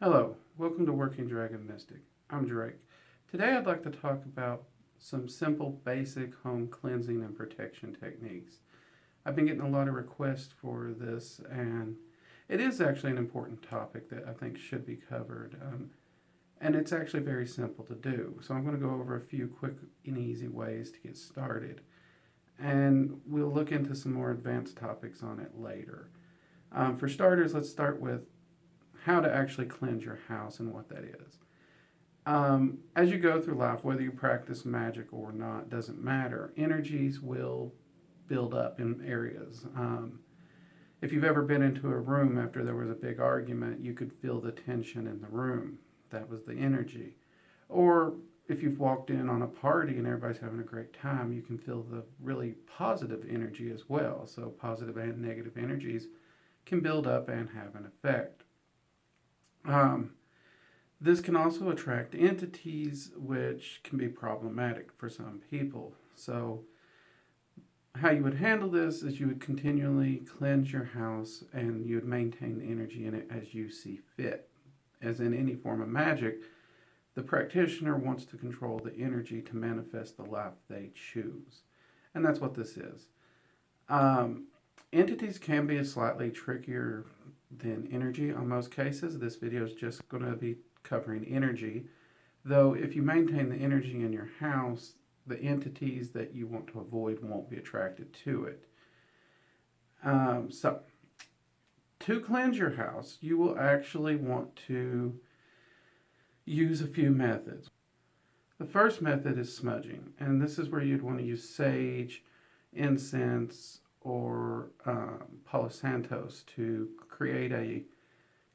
Hello, welcome to Working Dragon Mystic. I'm Drake. Today I'd like to talk about some simple basic home cleansing and protection techniques. I've been getting a lot of requests for this, and it is actually an important topic that I think should be covered. And it's actually very simple to do. So I'm going to go over a few quick and easy ways to get started. And we'll look into some more advanced topics on it later. For starters, let's start with how to actually cleanse your house and what that is. As you go through life, whether you practice magic or not, doesn't matter. Energies will build up in areas. If you've ever been into a room after there was a big argument, you could feel the tension in the room. That was the energy. Or if you've walked in on a party and everybody's having a great time, you can feel the really positive energy as well. So positive and negative energies can build up and have an effect. This can also attract entities which can be problematic for some people. So how you would handle this is you would continually cleanse your house and you would maintain the energy in it as you see fit. As in any form of magic, the practitioner wants to control the energy to manifest the life they choose. And that's what this is. Entities can be slightly trickier than energy on most cases. This video is just going to be covering energy. Though if you maintain the energy in your house, the entities that you want to avoid won't be attracted to it. So to cleanse your house, you will actually want to use a few methods. The first method is smudging, and this is where you'd want to use sage, incense, or Palo Sando to create a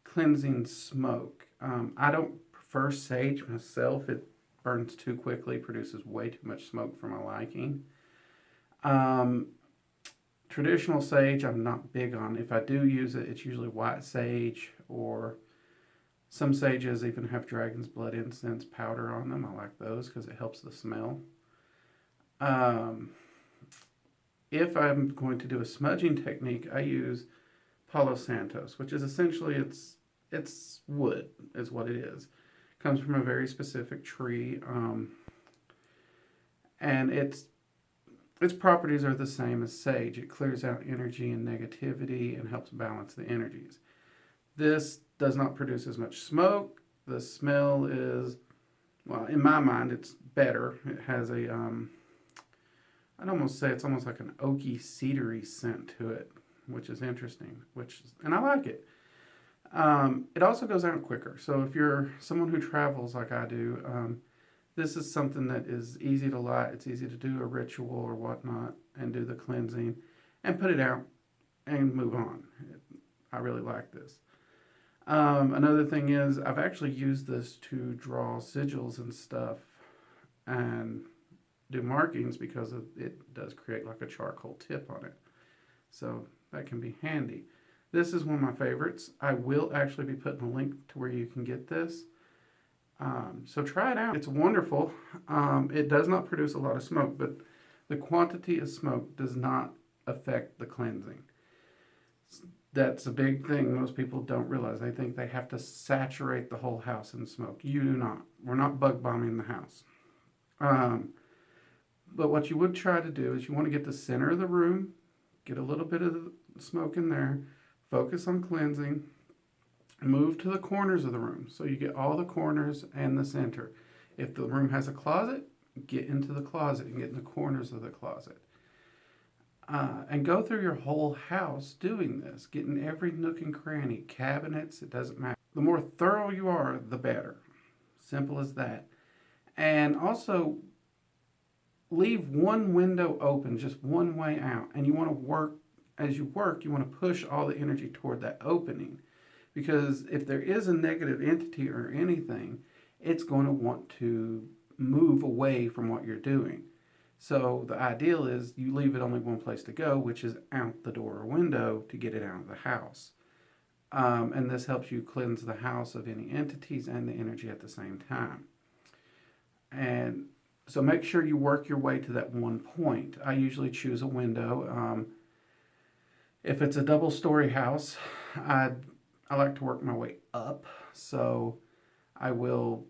cleansing smoke. I don't prefer sage myself. It burns too quickly, produces way too much smoke for my liking. Traditional sage I'm not big on. If I do use it, it's usually white sage, or some sages even have dragon's blood incense powder on them. I like those because it helps the smell. If I'm going to do a smudging technique, I use Palo Sando, which is essentially it's wood, is what it is. It comes from a very specific tree, and its properties are the same as sage. It clears out energy and negativity and helps balance the energies. This does not produce as much smoke. The smell is, well, in my mind, it's better. It has a I'd almost say it's almost like an oaky, cedary scent to it, which is interesting, and I like it. It also goes out quicker. So if you're someone who travels like I do, this is something that is easy to light. It's easy to do a ritual or whatnot and do the cleansing and put it out and move on. I really like this. Another thing is I've actually used this to draw sigils and stuff and do markings because it does create like a charcoal tip on it. So that can be handy. This is one of my favorites. I will actually be putting a link to where you can get this. So try it out. It's wonderful. It does not produce a lot of smoke, but the quantity of smoke does not affect the cleansing. That's a big thing most people don't realize. They think they have to saturate the whole house in smoke. You do not. We're not bug bombing the house. But what you would try to do is you want to get the center of the room, get a little bit of smoke in there, focus on cleansing, move to the corners of the room. So you get all the corners and the center. If the room has a closet, get into the closet and get in the corners of the closet. And go through your whole house doing this, getting every nook and cranny, cabinets, it doesn't matter. The more thorough you are, the better. Simple as that. And also, leave one window open, just one way out. And you want to work, as you work, you want to push all the energy toward that opening. Because if there is a negative entity or anything, it's going to want to move away from what you're doing. So the ideal is you leave it only one place to go, which is out the door or window to get it out of the house. And this helps you cleanse the house of any entities and the energy at the same time. And so make sure you work your way to that one point. I usually choose a window. If it's a double-story house, I like to work my way up, so I will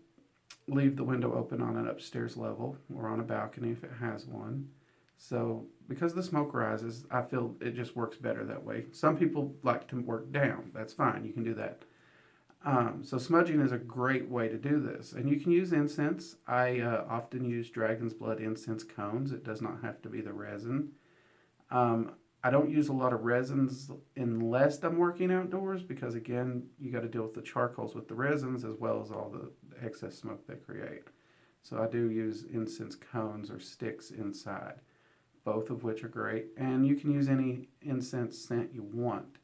leave the window open on an upstairs level or on a balcony if it has one. So because the smoke rises, I feel it just works better that way. Some people like to work down. That's fine. You can do that. So smudging is a great way to do this. And you can use incense. I often use dragon's blood incense cones. It does not have to be the resin. Um, I don't use a lot of resins unless I'm working outdoors because, again, you got to deal with the charcoals with the resins as well as all the excess smoke they create. So I do use incense cones or sticks inside, both of which are great. And you can use any incense scent you want.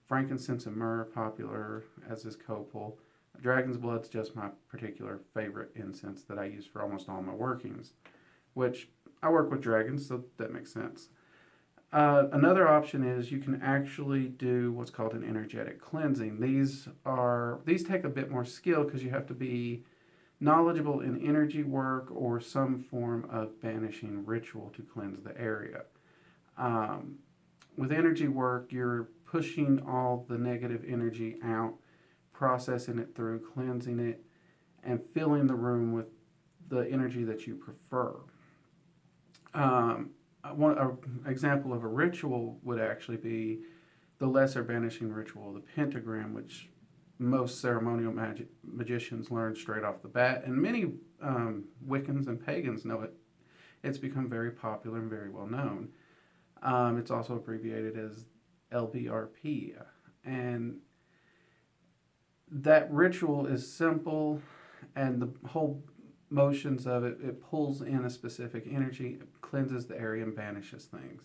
Frankincense and myrrh are popular, as is copal. Dragon's blood's just my particular favorite incense that I use for almost all my workings, which I work with dragons, so that makes sense. Another option is you can actually do what's called an energetic cleansing. These take a bit more skill because you have to be knowledgeable in energy work or some form of banishing ritual to cleanse the area. Um, with energy work, you're pushing all the negative energy out, processing it through, cleansing it, and filling the room with the energy that you prefer. An example of a ritual would actually be the lesser banishing ritual, the pentagram, which most ceremonial magicians learn straight off the bat, and many Wiccans and pagans know it. It's become very popular and very well known. It's also abbreviated as LBRP, and that ritual is simple, and the whole motions of it pulls in a specific energy, cleanses the area, and banishes things.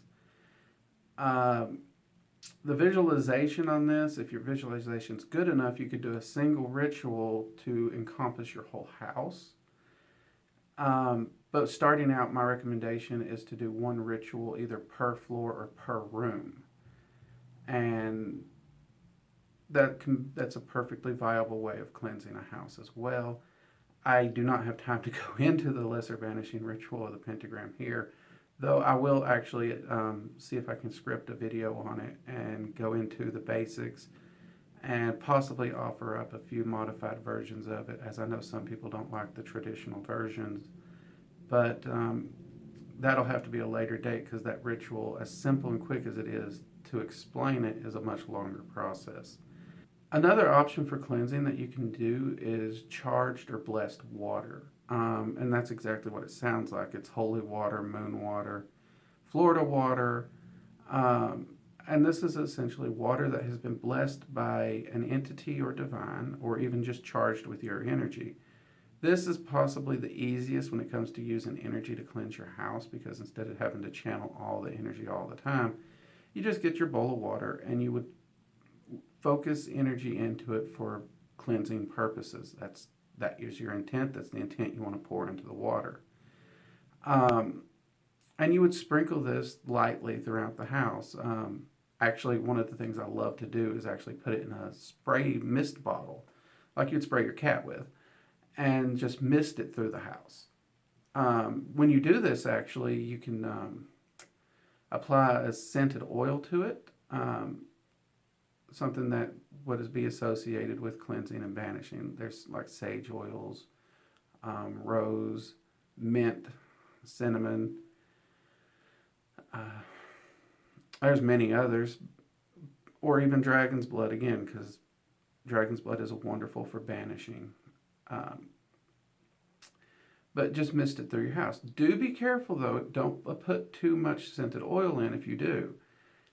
The visualization on this, if your visualization is good enough, you could do a single ritual to encompass your whole house. But starting out, my recommendation is to do one ritual either per floor or per room. And that's a perfectly viable way of cleansing a house as well. I do not have time to go into the lesser banishing ritual of the pentagram here, though I will actually see if I can script a video on it and go into the basics and possibly offer up a few modified versions of it, as I know some people don't like the traditional versions. But that'll have to be a later date because that ritual, as simple and quick as it is, to explain it is a much longer process. Another option for cleansing that you can do is charged or blessed water. And that's exactly what it sounds like. It's holy water, moon water, Florida water. And this is essentially water that has been blessed by an entity or divine, or even just charged with your energy. This is possibly the easiest when it comes to using energy to cleanse your house because instead of having to channel all the energy all the time, you just get your bowl of water and you would focus energy into it for cleansing purposes. That is your intent. That's the intent you want to pour into the water. And you would sprinkle this lightly throughout the house. Actually, one of the things I love to do is actually put it in a spray mist bottle, like you'd spray your cat with, and just mist it through the house. When you do this, actually, you can apply a scented oil to it. Something that would be associated with cleansing and banishing. There's like sage oils, rose, mint, cinnamon. There's many others, or even dragon's blood again, because dragon's blood is wonderful for banishing. But just mist it through your house. Do be careful though, don't put too much scented oil in if you do.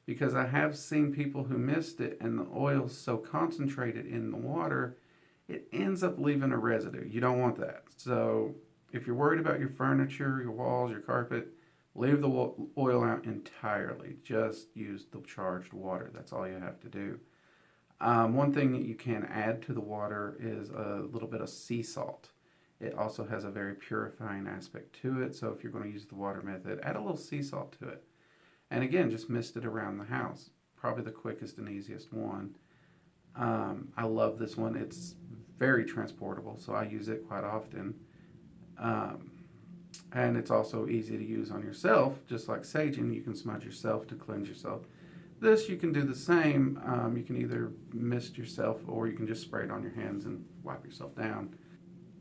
Because I have seen people who missed it and the oil's so concentrated in the water, it ends up leaving a residue. You don't want that. So if you're worried about your furniture, your walls, your carpet, leave the oil out entirely. Just use the charged water. That's all you have to do. One thing that you can add to the water is a little bit of sea salt. It also has a very purifying aspect to it. So if you're going to use the water method, add a little sea salt to it. And again, just mist it around the house. Probably the quickest and easiest one. I love this one. It's very transportable, so I use it quite often. And it's also easy to use on yourself, just like saging. You can smudge yourself to cleanse yourself. This you can do the same. You can either mist yourself or you can just spray it on your hands and wipe yourself down.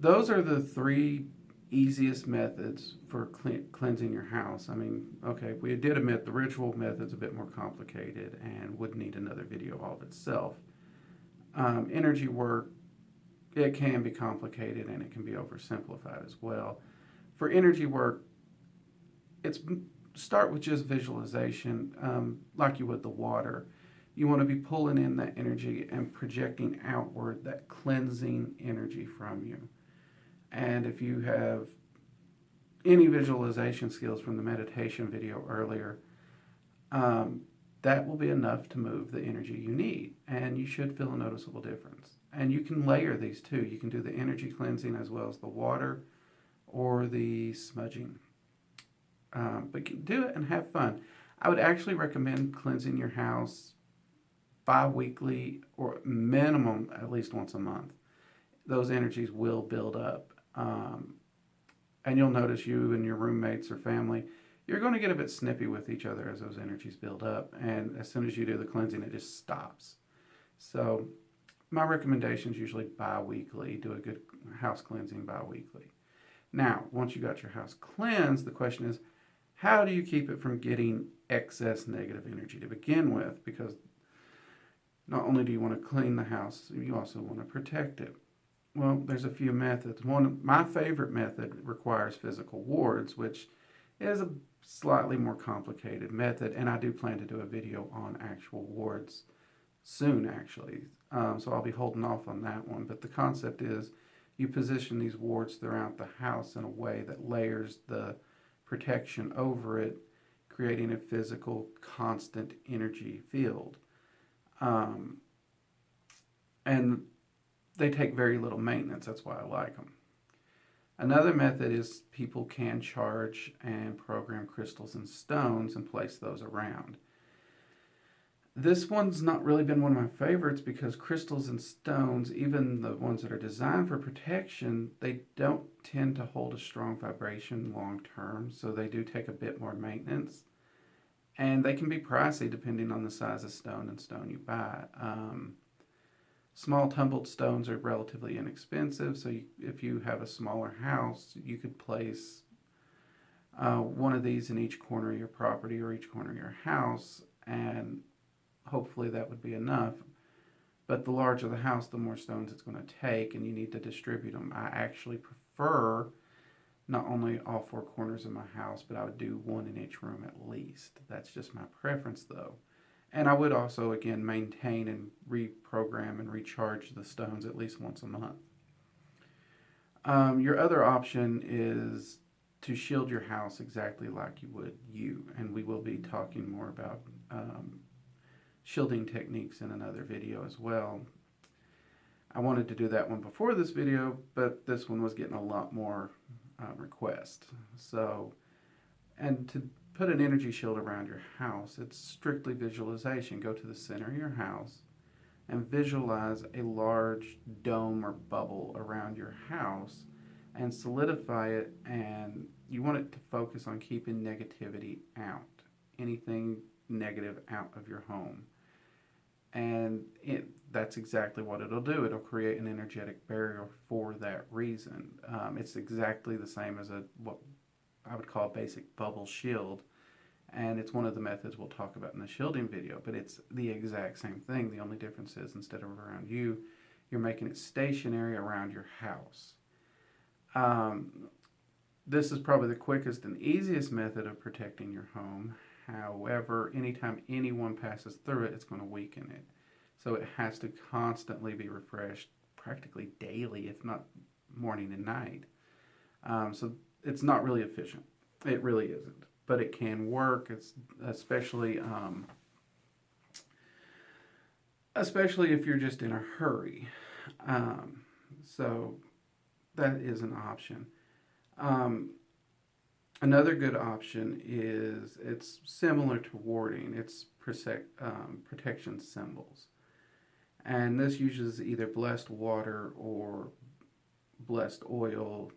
Those are the three easiest methods for cleansing your house. I mean, okay, we did admit the ritual method's a bit more complicated and would need another video all of itself. Energy work, it can be complicated and it can be oversimplified as well. For energy work, it's start with just visualization, like you would the water. You want to be pulling in that energy and projecting outward that cleansing energy from you. And if you have any visualization skills from the meditation video earlier, that will be enough to move the energy you need. And you should feel a noticeable difference. And you can layer these too. You can do the energy cleansing as well as the water or the smudging. But do it and have fun. I would actually recommend cleansing your house bi-weekly or minimum at least once a month. Those energies will build up. And you'll notice you and your roommates or family, you're going to get a bit snippy with each other as those energies build up. And as soon as you do the cleansing, it just stops. So my recommendation is usually bi-weekly. Do a good house cleansing bi-weekly. Now, once you got your house cleansed, the question is, how do you keep it from getting excess negative energy to begin with? Because not only do you want to clean the house, you also want to protect it. Well, there's a few methods. My favorite method requires physical wards, which is a slightly more complicated method, and I do plan to do a video on actual wards soon, actually. So I'll be holding off on that one. But the concept is you position these wards throughout the house in a way that layers the protection over it, creating a physical, constant energy field. And they take very little maintenance. That's why I like them. Another method is people can charge and program crystals and stones and place those around. This one's not really been one of my favorites because crystals and stones, even the ones that are designed for protection, they don't tend to hold a strong vibration long term, so they do take a bit more maintenance. And they can be pricey depending on the size of stone and stone you buy. Small tumbled stones are relatively inexpensive, so if you have a smaller house, you could place one of these in each corner of your property or each corner of your house, and hopefully that would be enough. But the larger the house, the more stones it's going to take, and you need to distribute them. I actually prefer not only all four corners of my house, but I would do one in each room at least. That's just my preference, though. And I would also, again, maintain and reprogram and recharge the stones at least once a month. Your other option is to shield your house exactly like you would you. And we will be talking more about shielding techniques in another video as well. I wanted to do that one before this video, but this one was getting a lot more requests. So, and to put an energy shield around your house, it's strictly visualization. Go to the center of your house and visualize a large dome or bubble around your house and solidify it, and you want it to focus on keeping negativity out, anything negative out of your home. And that's exactly what it'll do. It'll create an energetic barrier for that reason. It's exactly the same as what I would call a basic bubble shield, and it's one of the methods we'll talk about in the shielding video, but it's the exact same thing. The only difference is instead of around you, you're making it stationary around your house. This is probably the quickest and easiest method of protecting your home. However, anytime anyone passes through it, it's going to weaken it. So it has to constantly be refreshed, practically daily, if not morning and night. So it's not really efficient. It really isn't. But it can work. It's especially if you're just in a hurry. So that is an option. Another good option is it's similar to warding. It's protection symbols. And this uses either blessed water or blessed oil.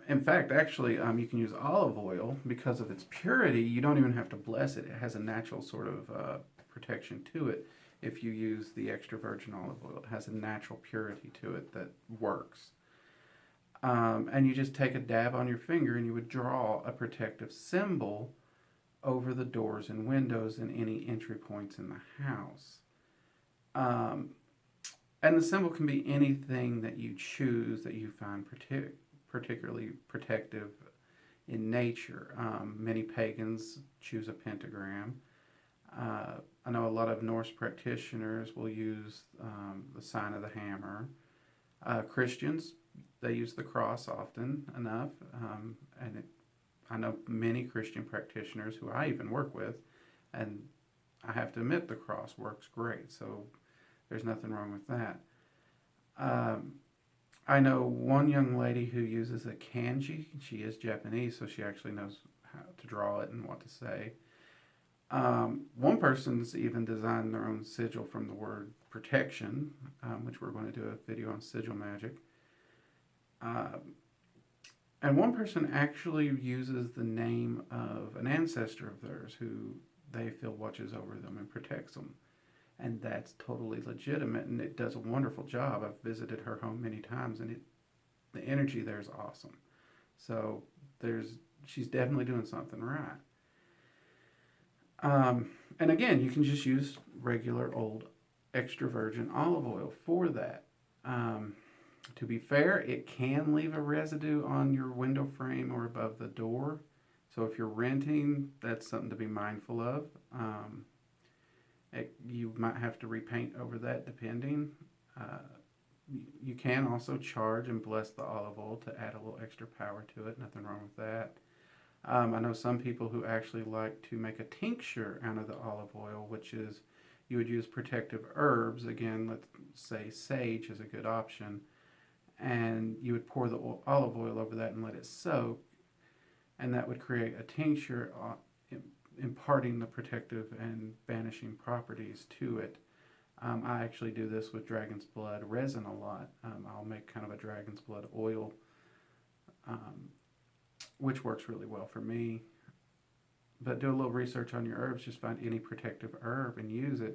In fact, actually, you can use olive oil because of its purity. You don't even have to bless it. It has a natural sort of protection to it. If you use the extra virgin olive oil, it has a natural purity to it that works. And you just take a dab on your finger and you would draw a protective symbol over the doors and windows and any entry points in the house. Um, and the symbol can be anything that you choose that you find particularly protective in nature. Many pagans choose a pentagram. I know a lot of Norse practitioners will use the sign of the hammer. Christians, they use the cross often enough, I know many Christian practitioners who I even work with, and I have to admit the cross works great, so there's nothing wrong with that. Um, I know one young lady who uses a kanji. She is Japanese, so she actually knows how to draw it and what to say. One person's even designed their own sigil from the word protection, which we're going to do a video on sigil magic. And one person actually uses the name of an ancestor of theirs who they feel watches over them and protects them. And that's totally legitimate, and it does a wonderful job. I've visited her home many times, and the energy there is awesome. So she's definitely doing something right. And again, you can just use regular old extra virgin olive oil for that. To be fair, it can leave a residue on your window frame or above the door. So if you're renting, that's something to be mindful of. You might have to repaint over that depending. You can also charge and bless the olive oil to add a little extra power to it. Nothing wrong with that. I know some people who actually like to make a tincture out of the olive oil, which is you would use protective herbs. Again, let's say sage is a good option. And you would pour the olive oil over that and let it soak. And that would create a tincture imparting the protective and banishing properties to it. I actually do this with dragon's blood resin a lot. I'll make kind of a dragon's blood oil, which works really well for me. But do a little research on your herbs. Just find any protective herb and use it.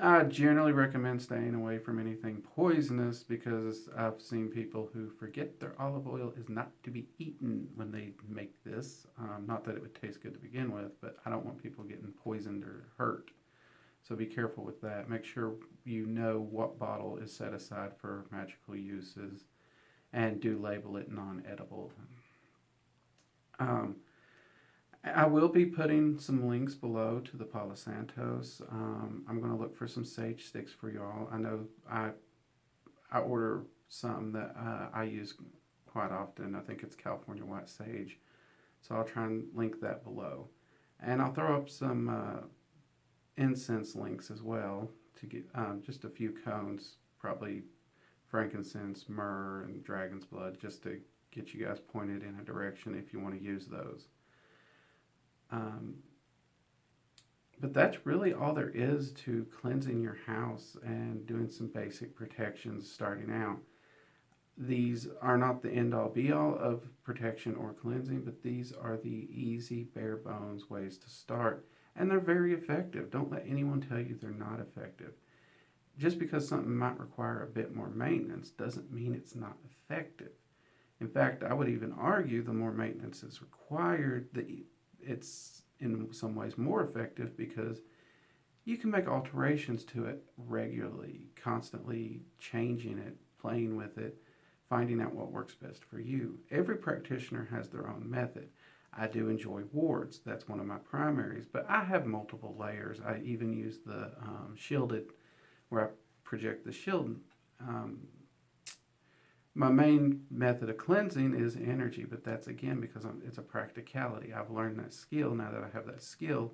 I generally recommend staying away from anything poisonous because I've seen people who forget their olive oil is not to be eaten when they make this. Not that it would taste good to begin with, but I don't want people getting poisoned or hurt. So be careful with that. Make sure you know what bottle is set aside for magical uses and do label it non-edible. I will be putting some links below to the Palo Santos. I'm going to look for some sage sticks for y'all. I know I order some that I use quite often. I think it's California white sage. So I'll try and link that below. And I'll throw up some incense links as well to get just a few cones, probably frankincense, myrrh, and dragon's blood, just to get you guys pointed in a direction if you want to use those. But that's really all there is to cleansing your house and doing some basic protections starting out. These are not the end all be all of protection or cleansing, but these are the easy, bare bones ways to start. And they're very effective. Don't let anyone tell you they're not effective. Just because something might require a bit more maintenance doesn't mean it's not effective. In fact, I would even argue the more maintenance is required, it's in some ways more effective because you can make alterations to it regularly, constantly changing it, playing with it, finding out what works best for you. Every practitioner has their own method. I do enjoy wards. That's one of my primaries, but I have multiple layers. I even use the shielded, where I project the shield. My main method of cleansing is energy, but that's again because it's a practicality. I've learned that skill. Now that I have that skill,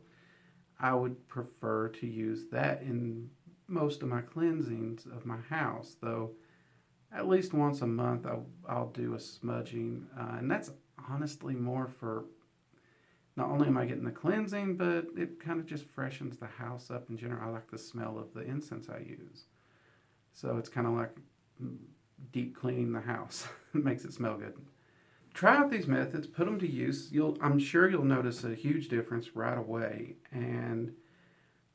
I would prefer to use that in most of my cleansings of my house, though at least once a month I'll do a smudging, and that's honestly more for, not only am I getting the cleansing, but it kind of just freshens the house up in general. I like the smell of the incense I use. So it's kind of like deep cleaning the house. It makes it smell good. Try out these methods, put them to use. I'm sure you'll notice a huge difference right away, and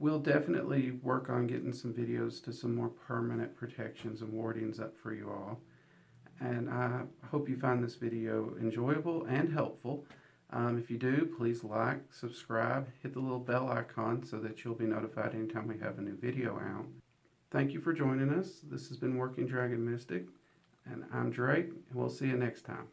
we'll definitely work on getting some videos to some more permanent protections and wardings up for you all. And I hope you find this video enjoyable and helpful. If you do, please like, subscribe, hit the little bell icon so that you'll be notified anytime we have a new video out. Thank you for joining us. This has been Working Dragon Mystic, and I'm Drake, and we'll see you next time.